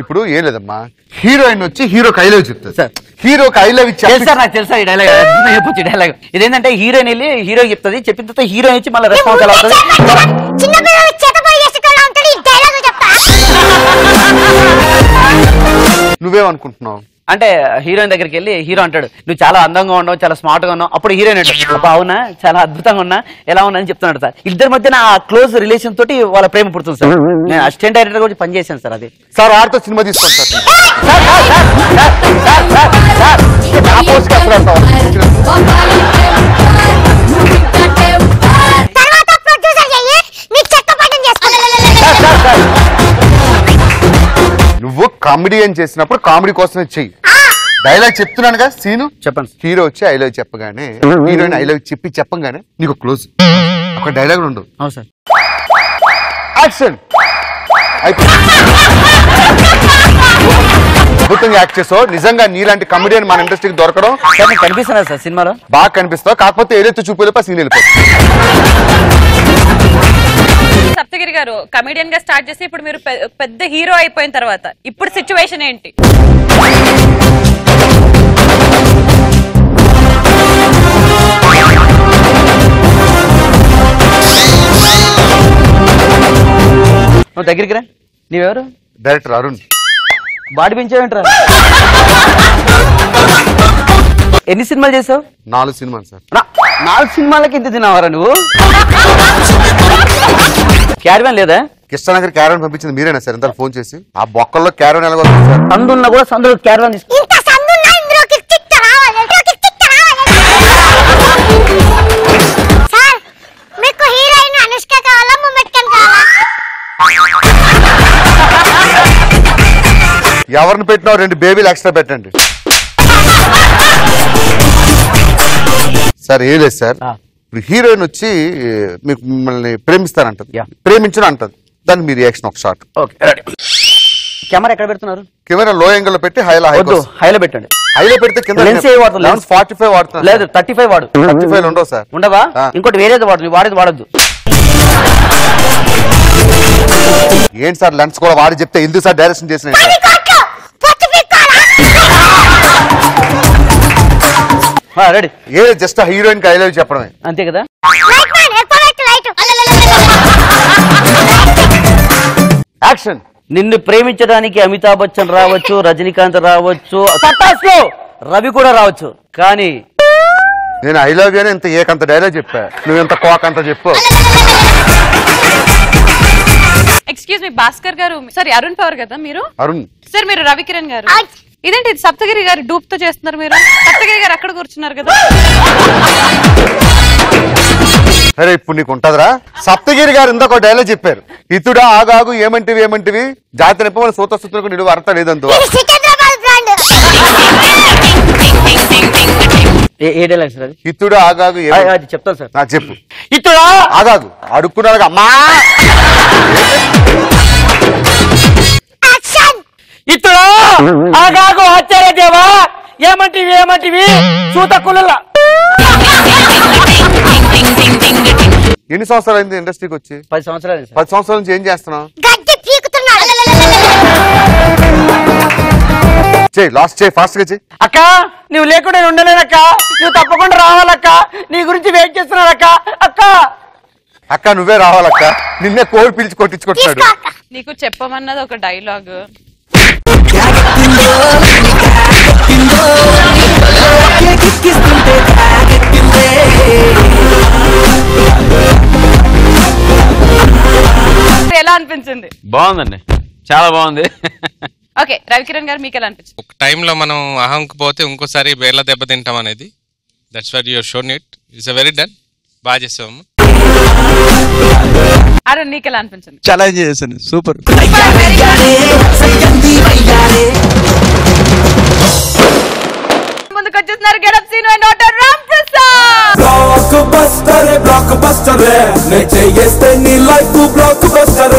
ఇప్పుడు ఏం లేదమ్మా, హీరోయిన్ వచ్చి హీరోకి ఐ లవ్ చెప్తారు సార్. హీరోకి ఐ లవ్ ఇచ్చారు సార్. నాకు తెలుసా ఈ డైలాగ్, చెప్పొచ్చు డైలాగ్. ఇదేంటంటే హీరోయిన్ వెళ్ళి హీరో చెప్తుంది, చెప్పిన తర్వాత హీరోయిన్ వచ్చి మళ్ళీ రెస్పాన్స్ ఎలా అవుతుంది. చిన్న పిల్లలకి చేతపల్లి చేసేటోళ్ళ ఉంటాడు. ఈ డైలాగ్ చెప్తా. నువ్వేమనుకుంటున్నావు అంటే హీరోయిన్ దగ్గరికి వెళ్ళి హీరో అంటాడు, నువ్వు చాలా అందంగా ఉన్నావు, చాలా స్మార్ట్ గా ఉన్నావు. అప్పుడు హీరోయిన్ అంటాడు, అవునా చాలా అద్భుతంగా ఉన్నా, ఎలా ఉన్నా అని చెప్తున్నాడు సార్. ఇద్దరి మధ్య నా క్లోజ్ రిలేషన్ తోటి వాళ్ళ ప్రేమ పుడుతుంది సార్. నేను అసిస్టెంట్ డైరెక్టర్ కూడా పని చేశాను సార్. అది సార్ ఆడితో సినిమా తీసుకోండి సార్. నువ్వు కామెడియన్ చేసినప్పుడు కామెడీ కోసమే చెయ్యి. డైలాగ్ చెప్తున్నానుగా సీను చెప్పండి. హీరో వచ్చి ఐ లవ్ చెప్పగానే హీరోయిన్ ఐ లవ్ చెప్పగానే నీకు క్లోజ్ ఒక డైలాగ్ ఉండదు. అవును సార్. యాక్షన్ అద్భుతంగా యాక్ట్ చేసావు. నిజంగా నీలాంటి కమెడియన్ మన ఇండస్ట్రీకి దొరకడం. కనిపిస్తున్నా సార్ సినిమాలో బాగా కనిపిస్తావు, కాకపోతే ఏదైతే చూపేలోప సీన్ వెళ్ళిపోతుంది. సప్తగిరి గారు కమెడియన్ గా స్టార్ట్ చేసి ఇప్పుడు మీరు పెద్ద హీరో అయిపోయిన తర్వాత ఇప్పుడు సిచ్యువేషన్ ఏంటి? నువ్వు దగ్గరికి రా. నీవెవరు? డైరెక్టర్ అరుణ్. బాడీ పెంచావేంట్రా? ఎన్ని సినిమాలు చేసావు? 4 సినిమాలు సార్. 4 సినిమాలకి ఇంత తిన్నావారా నువ్వు? క్యారవాన్ లేదా? కృష్ణానగర్ క్యారవాన్ పంపించింది మీరేనా సార్? ఎంత ఫోన్ చేసి ఆ బొక్కల్లో క్యారవాన్ ఎలా వస్తుంది సార్? సందున్నా కూడా సందులో క్యారవాన్ తీసుకు. సార్ మీకు హీరోయిన్ అనుష్క కావాలా, ముమ్మట్కన్ కావాలా? ఎవరిని పెట్టినా 2 బేబీలు ఎక్స్ట్రా పెట్టండి. సార్ ఏం లేదు సార్, ఇప్పుడు హీరోయిన్ వచ్చి మీకు మిమ్మల్ని ప్రేమిస్తానంటది, ప్రేమించను అంటది, దాన్ని మీ రియాక్షన్ ఒక షాట్. కెమెరా ఎక్కడ పెడుతున్నారు? కెమెరా లో యాంగిల్ లో పెట్టి హైలో పెట్టండి. హైలో పెడితే కింద లెన్స్ ఏ వాడుతుంది? 45 వాడుతున్నారు. లేదు 35 వాడు. 35 ఉండవు సార్. ఉండవా? ఇంకోటి వేరేది వాడు, వాడేది వాడద్దు. ఏంటి సార్ లెన్స్ కూడా వాడి చెప్తే ఎందుకు సార్ డైరెక్షన్ చేసిన? రెడీ. ఏ జస్ట్ హీరోయిన్ కి ఐ లవ్ చెప్పడమే అంతే కదా. యాక్షన్. నిన్ను ప్రేమించడానికి అమితాబ్ బచ్చన్ రావచ్చు, రజనీకాంత్ రావచ్చు, రవి కూడా రావచ్చు, కానీ నేను ఐ లవ్ యూ అని ఇంత ఏకంత డైలాగ్ చెప్పా, నువ్వు ఎంత కోకంత చెప్పు. ఎక్స్క్యూజ్ మీ భాస్కర్ గారు, సారీ అరుణ్ పవర్ కదా మీరు? అరుణ్ సార్ మీరు రవికిరణ్ గారు. ఇదేంటి ఇది సప్తగిరి గారు డూప్ తో చేస్తున్నారు మీరు? సప్తగిరి గారు అక్కడ కూర్చున్నారు కదా. అరే ఇప్పుడు నీకు ఉంటదిరా. సప్తగిరి గారు ఇందాక డైలాగ్ చెప్పారు, ఇతుడా ఆగాగు ఏమంటివి జాతి నిప్పమని సూత సూత్రకు నిడు అర్థ లేదందు. ఏ డైలాగ్ సార్ అది? ఇతుడా ఆగాగు చెప్తాను సార్. నాకు చెప్పు. ఇతుడా ఆగాగు అడుక్కున్నాడు అమ్మా. ఇతుడా ఆగాగు ఆచార్యదేవా ఏమంటివి సూత కుల. ఎన్ని సంవత్సరాలు అయింది ఇండస్ట్రీకి వచ్చి? 10 సంవత్సరాలు. 10 సంవత్సరాల నుంచి ఏం చేస్తున్నావు? లాస్ట్ చేయి, ఫాస్ట్ గా చేయి. అక్క నువ్వు లేకుండా ఉండలేనక్క, నువ్వు తప్పకుండా రావాలక్క, నీ గురించి వెయిట్ చేస్తున్నారక్క. అక్క నువ్వే రావాలక్క, నిన్నే కోడి పిలిచి కొట్టించుకుంటున్నాడు. నీకు చెప్పమన్నది ఒక డైలాగ్. ఎలా అనిపించింది? బాగుందండి, చాలా బాగుంది. ఓకే రవికిరణ్ గారు మీకు ఎలా అనిపించింది? ఒక టైంలో మనం అహంకి పోతే ఇంకోసారి వేళ దెబ్బ తింటాం అనేది, that's what your shown it. It's very done, బాగా చేసాము. అరుణ్ నీకు ఎలా అనిపించింది? చాలా ఎంజాయ్ చేశాను, సూపర్. ముందుకు వచ్చేస్తున్నారు గెటప్ సీన్ and doctor Ram Prasad. Blockbuster నే చేస్తే నీ లైఫ్ బ్లాక్ బస్టర్.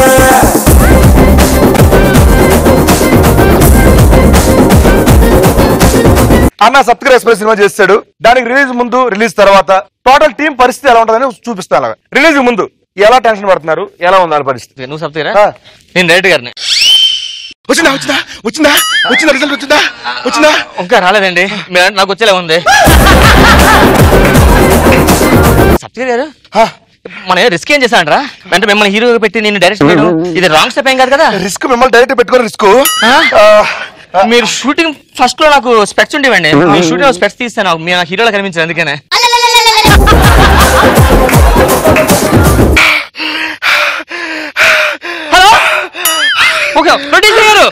అన్న సప్తగిరి ఎక్స్ప్రెస్ సినిమా చేస్తాడు, దానికి రిలీజ్ ముందు రిలీజ్ తర్వాత టోటల్ టీం పరిస్థితి ఎలా ఉంటుందని చూపిస్తాను. రిలీజ్ ముందు ఎలా టెన్షన్ పడుతున్నారు, ఎలా ఉండాలి పరిస్థితి? నువ్వు సప్తగిరా? నేను డైరెక్ట్ గారిని. వచ్చిందా రిజల్ట్ వచ్చిందా? ఇంకా రాలేదండి, నాకు వచ్చేలా ఉంది. సప్తగిరి గారు మనం రిస్క్ ఏం చేశానంట్రా అంటే మిమ్మల్ని హీరోగా పెట్టి నేను డైరెక్ట్ చేయడం ఇది రాంగ్ స్టెప్ ఏం కాదు కదా? రిస్క్ మిమ్మల్ని డైరెక్ట్ పెట్టుకుని రిస్క్. మీరు షూటింగ్ ఫస్ట్ లో నాకు స్పెక్ట్స్ ఉండేవండి, నేను షూటింగ్ స్పెక్ట్స్ తీస్తాను, మీరు నాకు హీరోలా కనిపించారు అందుకనే. హలో ఓకే ప్రొడ్యూసర్ గారు,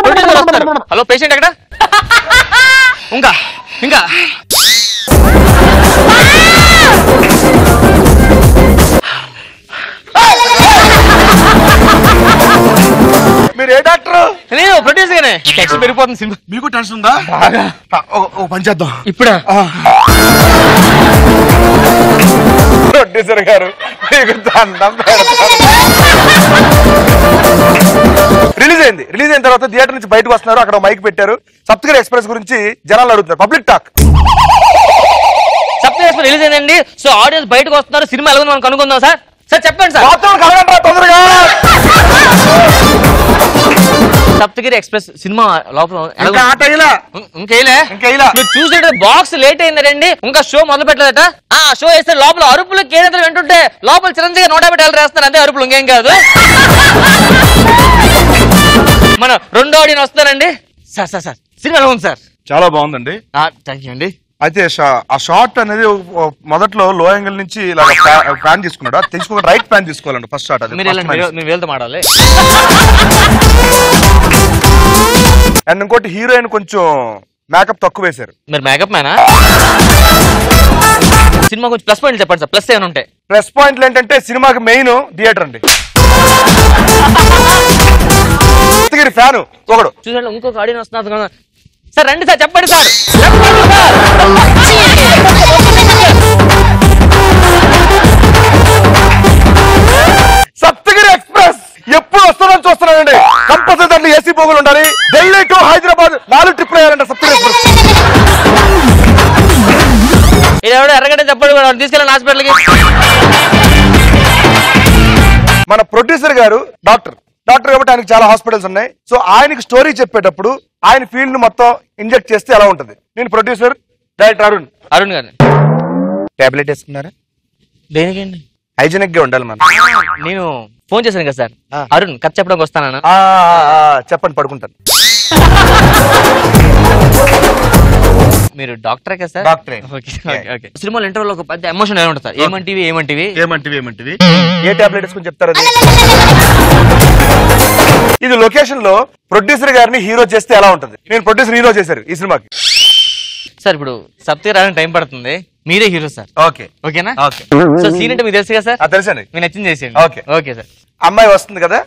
ప్రొడ్యూసర్ వస్తారు. హలో పేషెంట్ ఎక్కడ? ఇంకా మీరు ఏ డాక్టర్? నేను ప్రొడ్యూసర్ గానే. టెన్షన్ పెరిగిపోతుంది సినిమా. మీకు టెన్షన్ ఉందా? బాగా. ఓ పని చేద్దాం ఇప్పుడా? ప్రొడ్యూసర్ గారు మీకు దండం. రిలీజ్ అయిన తర్వాత థియేటర్ నుంచి బయటకు వస్తున్నారు, అక్కడ మైక్ పెట్టారు. సప్తగిరి ఎక్స్ప్రెస్ గురించి జనాలు అడుగుతున్నారు, public talk. Saptagiri express release అయిందండి, సో ఆడియన్స్ బయటకు వస్తున్నారు, సినిమా ఎలా ఉంది మనం కనుక్కుందాం సార్. సార్ చెప్పండి సార్. తొందరగా సప్తగిరి ఎక్స్ప్రెస్ సినిమా లోపల ఇంకేలా మీరు చూసేట బాక్స్ లేట్ అయిందండి, ఇంకా షో మొదలు పెట్టలేదట. ఆ షో వేస్తే లోపల అరుపులు కేంద్రం వింటుంటే లోపల చిరంజీవి 150 వేస్తారు, అంతే అరుపులు, ఇంకేం కాదు. మన రెండో ఆడియన్స్ వస్తారండి. సార్ సార్ సార్ సినిమా ఎలా ఉంది సార్? చాలా బాగుందండి. థ్యాంక్ యూ అండి. అయితే ఆ షార్ట్ అనేది మొదట్లో లో యాంగిల్ నుంచి ఇలా ప్లాన్ తీసుకున్నాడు, తీసుకుని రైట్ ప్లాన్ తీసుకోవాలండి ఫస్ట్ షార్ట్. అది వెళ్తాం ఆడాలి. అండ్ ఇంకోటి హీరోయిన్ కొంచెం మేకప్ తక్కువ వేశారు. మీరు మేకప్ మ్యానా? సినిమా కొంచెం ప్లస్ పాయింట్లు చెప్పండి సార్, ప్లస్ ఏమైనా ఉంటాయి? ప్లస్ పాయింట్లు ఏంటంటే సినిమాకి మెయిన్ థియేటర్ అండి. సప్తగిరి ఫ్యాను ఒకడు చూసాడు ఇంకొక ఆడియన్స్ వస్తున్నారు కదా. సార్ రండి సార్ చెప్పండి సార్. సప్తగిరి ఎక్స్ప్రెస్ ఎప్పుడు వస్తారని చూస్తున్నానండి. కంపల్సరీ దాంట్లో ఏసీ పోగులు ఉండాలి. ఢిల్లీ టు హైదరాబాద్ 4 ట్రిప్లు వేయాలంట సప్తగిరి ఎక్స్ప్రెస్. ఎవడో ఎర్రగడ్డ చెప్పండి తీసుకెళ్ళండి హాస్పిటల్కి. మన ప్రొడ్యూసర్ గారు డాక్టర్ కాబట్టి ఆయనకి చాలా హాస్పిటల్స్ ఉన్నాయి. సో ఆయనకి స్టోరీ చెప్పేటప్పుడు ఆయన ఫీల్డ్ ను మొత్తం ఇంజెక్ట్ చేస్తే ఎలా ఉంటది. నేను ప్రొడ్యూసర్, డైరెక్టర్ అరుణ్ గారు టాబ్లెట్ వేసుకున్నారా? దేనికండి? హైజీనిక్ గా ఉండాలి మనం. నేను ఫోన్ చేశాను కదా సార్, అరుణ్ కథ చెప్పడానికి వస్తాను. చెప్పండి, పడుకుంటాను. మీరు డాక్టర్ కదా సార్? డాక్టరే. సినిమాలో ఇంటర్వ్యూలో ఒక పెద్ద ఎమోషన్ ఉంటుంది సార్. ఏమంటివి ఏ టాబ్లెట్ వేసుకుని చెప్తారు? ఇది లొకేషన్ లో ప్రొడ్యూసర్ గారిని హీరో చేస్తే ఎలా ఉంటది? నేను ప్రొడ్యూసర్ హీరో చేశారు ఈ సినిమాకి. సార్ ఇప్పుడు సప్తగిరి రావడానికి టైం పడుతుంది, మీరే హీరో సార్. ఓకేనా? సో సీన్ అంటే మీకు తెలుసు కదా సార్? తెలుసండి. మీరు నచ్చింది చేసేయండి. Okay sir. అమ్మాయి వస్తుంది కదా,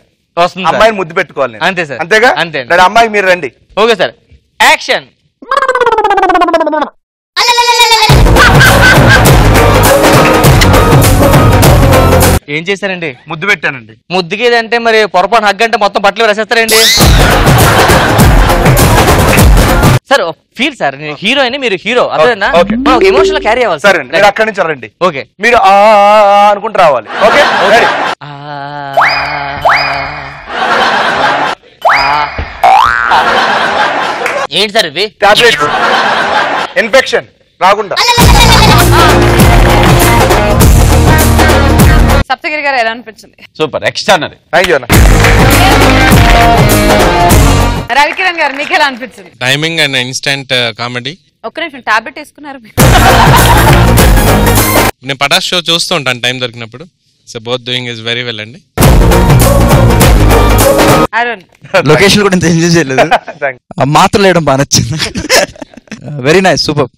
వస్తుంది. అమ్మాయిని ముద్దు పెట్టుకోవాలి. అంతే సార్. అంతేగా? అంతే. అమ్మాయికి మీరు రండి. Okay sir, action. ఏం చేశారండి? ముద్దు పెట్టానండి. ముద్దుకేదంటే మరి పొరపాటు హగ్ అంటే మొత్తం బట్టలు రాసేస్తారండి సార్. ఫీల్ సార్, హీరో అని మీరు హీరో, అదేనా? ఎమోషన్ క్యారీ అవ్వాలి. సరే, మీరు అక్కడి నుంచి రండి. ఓకే, మీరు అనుకుంటూ రావాలి. ఓకే, ఏంటి సార్ ఇవి? టాబ్లెట్స్, ఇన్ఫెక్షన్ రాకుండా. సప్తగిరి గారు ఎలా అనిపించింది? Super, extraordinary. థ్యాంక్ యూ అన్న. రవికిరణ్ గారు మీకు ఎలా అనిపించింది? Timing and instant comedy. ఒక్క నిమిషం, టాబ్లెట్ వేసుకున్నారు? నేను పటాస్ షో చూస్తూ ఉంటాను టైం దొరికినప్పుడు. So both doing is very well అండి. అరుణ్ లొకేషన్ కూడా ఇంత ఎంజాయ్ చేయలేదు, మాత్రలు వేయడం బాగా నచ్చింది. Very nice, super.